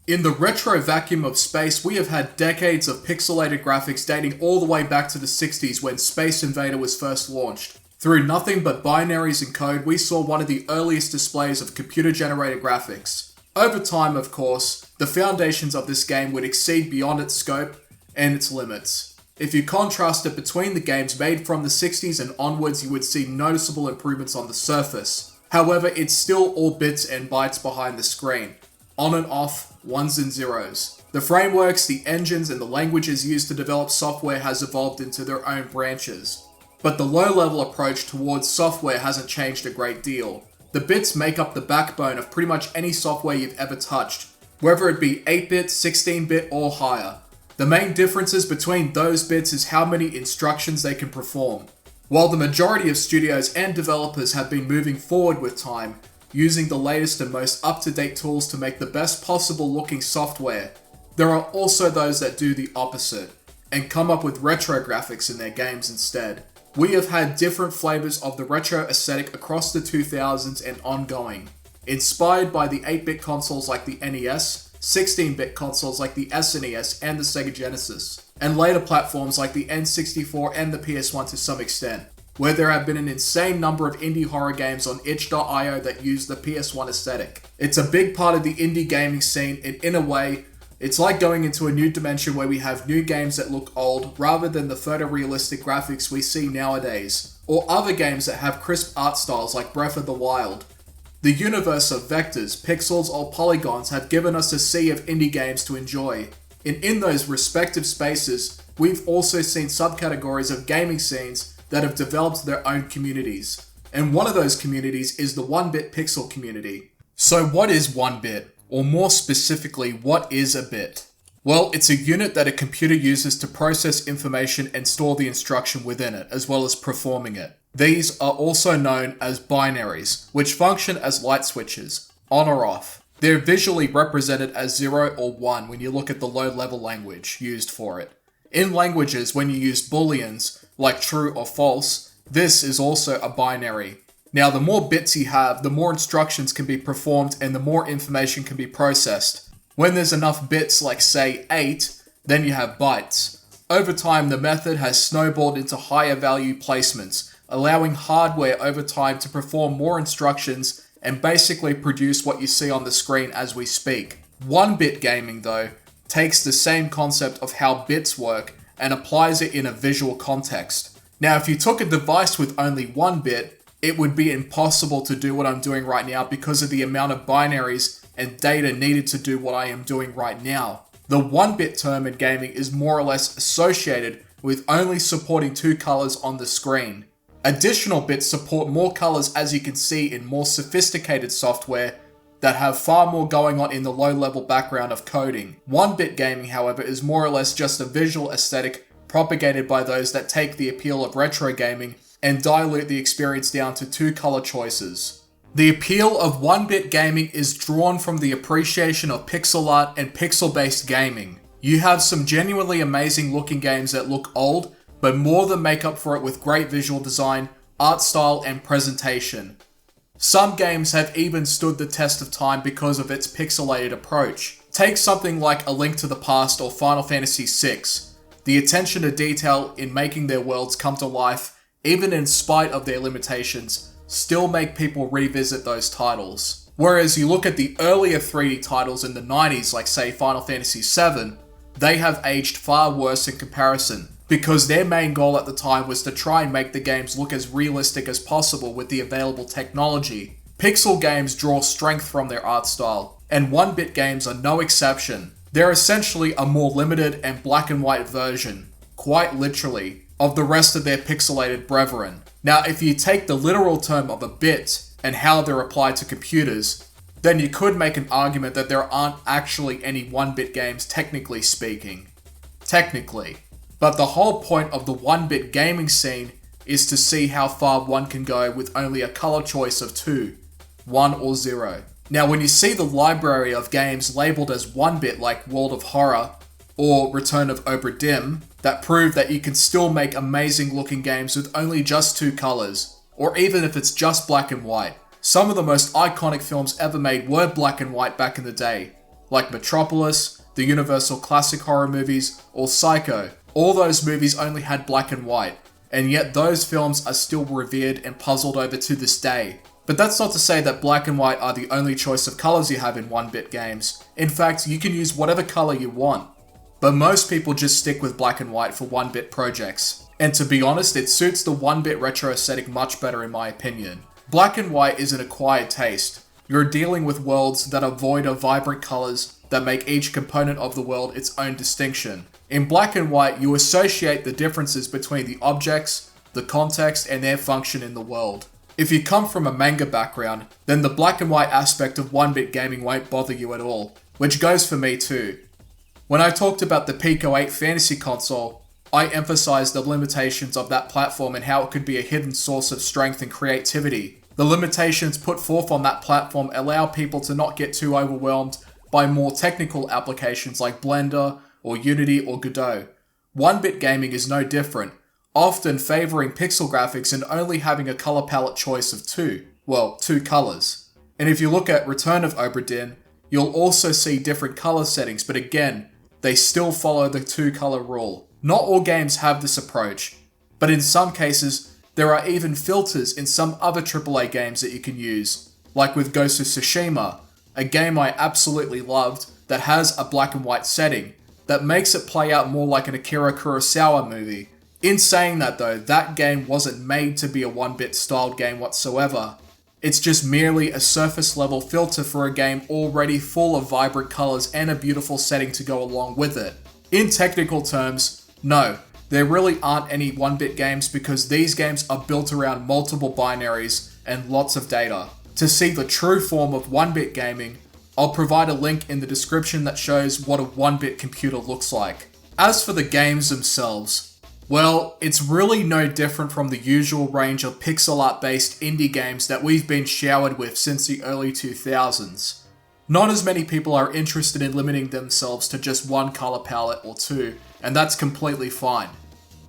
In the retro vacuum of space, we have had decades of pixelated graphics dating all the way back to the 60s when Space Invader was first launched. Through nothing but binaries and code, we saw one of the earliest displays of computer-generated graphics. Over time, of course, the foundations of this game would exceed beyond its scope and its limits. If you contrast it between the games made from the 60s and onwards, you would see noticeable improvements on the surface. However, it's still all bits and bytes behind the screen. On and off, ones and zeros. The frameworks, the engines, and the languages used to develop software has evolved into their own branches. But the low-level approach towards software hasn't changed a great deal. The bits make up the backbone of pretty much any software you've ever touched, whether it be 8-bit, 16-bit, or higher. The main differences between those bits is how many instructions they can perform. While the majority of studios and developers have been moving forward with time, using the latest and most up-to-date tools to make the best possible looking software, there are also those that do the opposite, and come up with retro graphics in their games instead. We have had different flavors of the retro aesthetic across the 2000s and ongoing, inspired by the 8-bit consoles like the NES, 16-bit consoles like the SNES and the Sega Genesis, and later platforms like the N64 and the PS1 to some extent, where there have been an insane number of indie horror games on itch.io that use the PS1 aesthetic. It's a big part of the indie gaming scene, and in a way, it's like going into a new dimension where we have new games that look old rather than the photorealistic graphics we see nowadays, or other games that have crisp art styles like Breath of the Wild. The universe of vectors, pixels, or polygons have given us a sea of indie games to enjoy. And in those respective spaces, we've also seen subcategories of gaming scenes that have developed their own communities. And one of those communities is the 1-bit pixel community. So what is 1-bit? Or more specifically, what is a bit? Well, it's a unit that a computer uses to process information and store the instruction within it, as well as performing it. These are also known as binaries, which function as light switches, on or off. They're visually represented as 0 or 1 when you look at the low-level language used for it. In languages, when you use booleans, like true or false, this is also a binary. Now, the more bits you have, the more instructions can be performed and the more information can be processed. When there's enough bits, like say 8, then you have bytes. Over time, the method has snowballed into higher value placements, allowing hardware over time to perform more instructions and basically produce what you see on the screen as we speak. 1-bit gaming, though, takes the same concept of how bits work and applies it in a visual context. Now, if you took a device with only 1 bit, it would be impossible to do what I'm doing right now because of the amount of binaries and data needed to do what I am doing right now. The 1-bit term in gaming is more or less associated with only supporting 2 colors on the screen. Additional bits support more colors, as you can see in more sophisticated software that have far more going on in the low-level background of coding. 1-bit gaming, however, is more or less just a visual aesthetic propagated by those that take the appeal of retro gaming and dilute the experience down to 2 color choices. The appeal of 1-bit gaming is drawn from the appreciation of pixel art and pixel-based gaming. You have some genuinely amazing looking games that look old, but more than make up for it with great visual design, art style, and presentation. Some games have even stood the test of time because of its pixelated approach. Take something like A Link to the Past or Final Fantasy VI. The attention to detail in making their worlds come to life, even in spite of their limitations, still make people revisit those titles. Whereas you look at the earlier 3D titles in the 90s, like say Final Fantasy VII, they have aged far worse in comparison, because their main goal at the time was to try and make the games look as realistic as possible with the available technology. Pixel games draw strength from their art style, and 1-bit games are no exception. They're essentially a more limited and black and white version, quite literally, of the rest of their pixelated brethren. Now, if you take the literal term of a bit and how they're applied to computers, then you could make an argument that there aren't actually any 1-bit games technically speaking. Technically. But the whole point of the 1-bit gaming scene is to see how far one can go with only a color choice of 2, 1 or 0. Now, when you see the library of games labeled as 1-bit like World of Horror or Return of Obra Dinn, that prove that you can still make amazing looking games with only just 2 colors, or even if it's just black and white. Some of the most iconic films ever made were black and white back in the day. like Metropolis, the Universal classic horror movies, or Psycho. All those movies only had black and white, and yet those films are still revered and puzzled over to this day. But that's not to say that black and white are the only choice of colours you have in 1-bit games. In fact, you can use whatever colour you want. But most people just stick with black and white for 1-bit projects. And to be honest, it suits the 1-bit retro aesthetic much better in my opinion. Black and white is an acquired taste. You're dealing with worlds that are void of vibrant colours that make each component of the world its own distinction. In black and white, you associate the differences between the objects, the context, and their function in the world. If you come from a manga background, then the black and white aspect of 1-bit gaming won't bother you at all, which goes for me too. When I talked about the Pico 8 fantasy console, I emphasized the limitations of that platform and how it could be a hidden source of strength and creativity. The limitations put forth on that platform allow people to not get too overwhelmed by more technical applications like Blender or Unity or Godot. 1-bit gaming is no different, often favoring pixel graphics and only having a color palette choice of two colors. And if you look at Return of Obra Dinn, you'll also see different color settings, but again, they still follow the 2-color rule. Not all games have this approach, but in some cases, there are even filters in some other AAA games that you can use, like with Ghost of Tsushima, a game I absolutely loved that has a black and white setting, that makes it play out more like an Akira Kurosawa movie. In saying that though, that game wasn't made to be a 1-bit styled game whatsoever. It's just merely a surface level filter for a game already full of vibrant colours and a beautiful setting to go along with it. In technical terms, no, there really aren't any 1-bit games because these games are built around multiple binaries and lots of data. To see the true form of 1-bit gaming, I'll provide a link in the description that shows what a 1-bit computer looks like. As for the games themselves, well, it's really no different from the usual range of pixel art based indie games that we've been showered with since the early 2000s. Not as many people are interested in limiting themselves to just one color palette or two, and that's completely fine.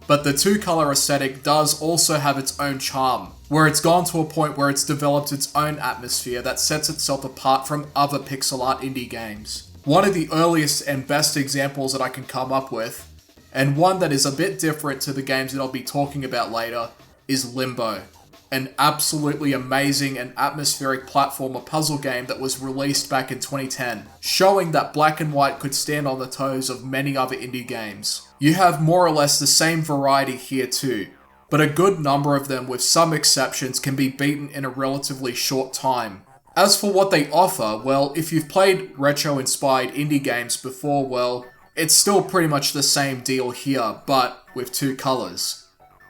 But the 2-color aesthetic does also have its own charm, where it's gone to a point where it's developed its own atmosphere that sets itself apart from other pixel art indie games. One of the earliest and best examples that I can come up with, and one that is a bit different to the games that I'll be talking about later, is Limbo. An absolutely amazing and atmospheric platformer puzzle game that was released back in 2010, showing that black and white could stand on the toes of many other indie games. You have more or less the same variety here too, but a good number of them, with some exceptions, can be beaten in a relatively short time. As for what they offer, well, if you've played retro-inspired indie games before, well, it's still pretty much the same deal here, but with 2 colors.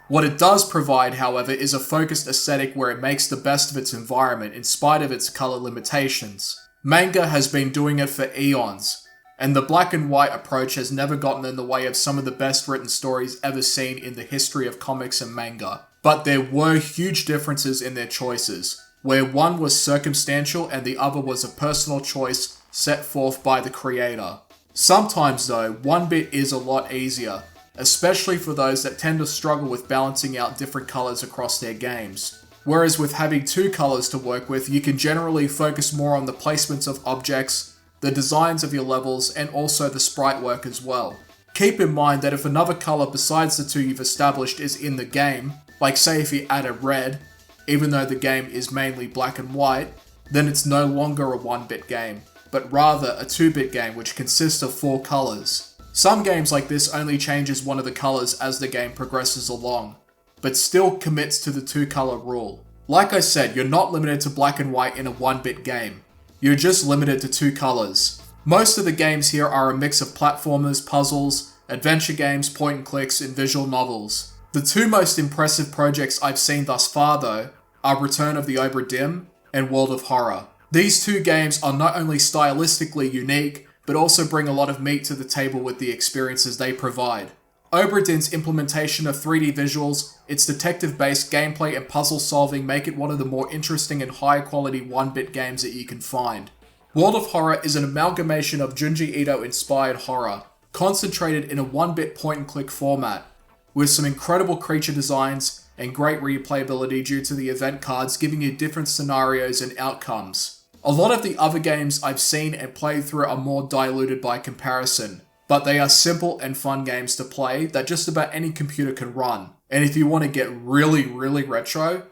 What it does provide, however, is a focused aesthetic where it makes the best of its environment in spite of its color limitations. Manga has been doing it for eons, and the black and white approach has never gotten in the way of some of the best written stories ever seen in the history of comics and manga. But there were huge differences in their choices, where one was circumstantial and the other was a personal choice set forth by the creator. Sometimes though, 1-bit is a lot easier, especially for those that tend to struggle with balancing out different colors across their games. Whereas with having 2 colors to work with, you can generally focus more on the placements of objects, the designs of your levels, and also the sprite work as well. Keep in mind that if another color besides the 2 you've established is in the game, like say if you add a red, even though the game is mainly black and white, then it's no longer a 1-bit game, but rather a 2-bit game which consists of 4 colors. Some games like this only changes one of the colors as the game progresses along, but still commits to the 2-color rule. Like I said, you're not limited to black and white in a 1-bit game. You're just limited to 2 colors. Most of the games here are a mix of platformers, puzzles, adventure games, point and clicks, and visual novels. The 2 most impressive projects I've seen thus far though are Return of the Obra Dinn and World of Horror. These 2 games are not only stylistically unique, but also bring a lot of meat to the table with the experiences they provide. Obra Dinn's implementation of 3D visuals, its detective-based gameplay and puzzle solving make it one of the more interesting and high-quality 1-bit games that you can find. World of Horror is an amalgamation of Junji Ito-inspired horror, concentrated in a 1-bit point-and-click format, with some incredible creature designs and great replayability due to the event cards giving you different scenarios and outcomes. A lot of the other games I've seen and played through are more diluted by comparison, but they are simple and fun games to play that just about any computer can run. And if you want to get really retro,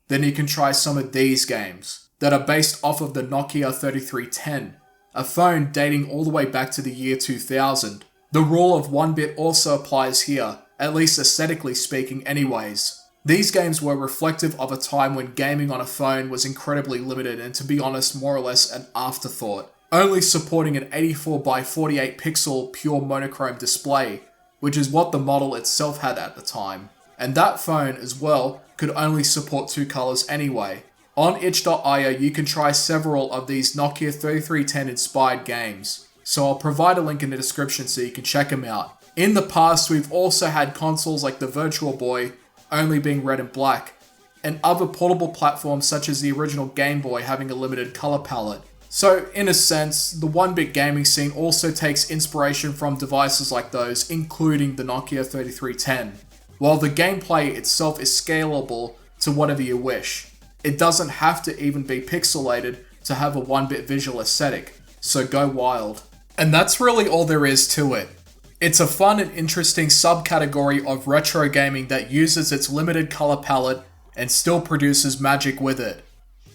then you can try some of these games that are based off of the Nokia 3310, a phone dating all the way back to the year 2000. The rule of 1-bit also applies here, at least aesthetically speaking anyways. These games were reflective of a time when gaming on a phone was incredibly limited and, to be honest, more or less an afterthought, only supporting an 84 by 48 pixel pure monochrome display, which is what the model itself had at the time. And that phone, as well, could only support 2 colors anyway. On itch.io you can try several of these Nokia 3310 inspired games, so I'll provide a link in the description so you can check them out. In the past, we've also had consoles like the Virtual Boy only being red and black, and other portable platforms such as the original Game Boy having a limited color palette. So in a sense, the 1-bit gaming scene also takes inspiration from devices like those, including the Nokia 3310. While the gameplay itself is scalable to whatever you wish, it doesn't have to even be pixelated to have a 1-bit visual aesthetic, so go wild. And that's really all there is to it. It's a fun and interesting subcategory of retro gaming that uses its limited color palette and still produces magic with it.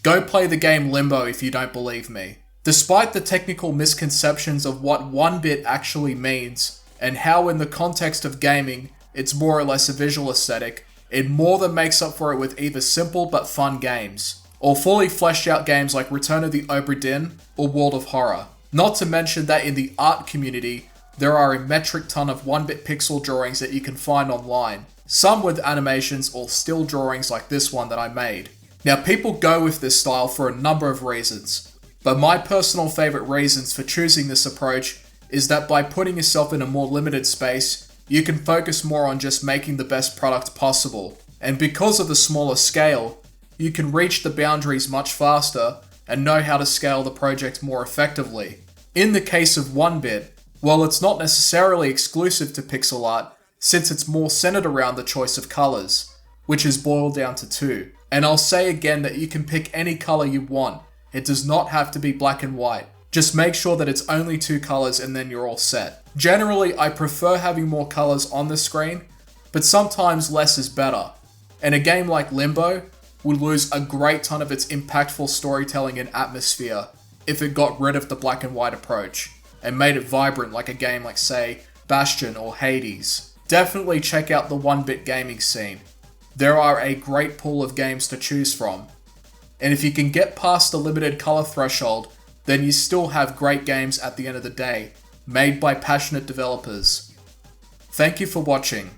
Go play the game Limbo if you don't believe me. Despite the technical misconceptions of what 1-bit actually means, and how in the context of gaming it's more or less a visual aesthetic, it more than makes up for it with either simple but fun games, or fully fleshed out games like Return of the Obra Dinn or World of Horror. Not to mention that in the art community, there are a metric ton of 1-bit pixel drawings that you can find online, some with animations or still drawings like this one that I made. Now, people go with this style for a number of reasons, but my personal favorite reasons for choosing this approach is that by putting yourself in a more limited space, you can focus more on just making the best product possible. And because of the smaller scale, you can reach the boundaries much faster and know how to scale the project more effectively. In the case of 1-bit, while it's not necessarily exclusive to pixel art, since it's more centered around the choice of colors, which is boiled down to 2. And I'll say again that you can pick any color you want. It does not have to be black and white. Just make sure that it's only 2 colors and then you're all set. Generally, I prefer having more colors on the screen, but sometimes less is better. And a game like Limbo would lose a great ton of its impactful storytelling and atmosphere if it got rid of the black and white approach and made it vibrant like a game like, say, Bastion or Hades. Definitely check out the 1-bit gaming scene. There are a great pool of games to choose from. And if you can get past the limited color threshold, then you still have great games at the end of the day, made by passionate developers. Thank you for watching.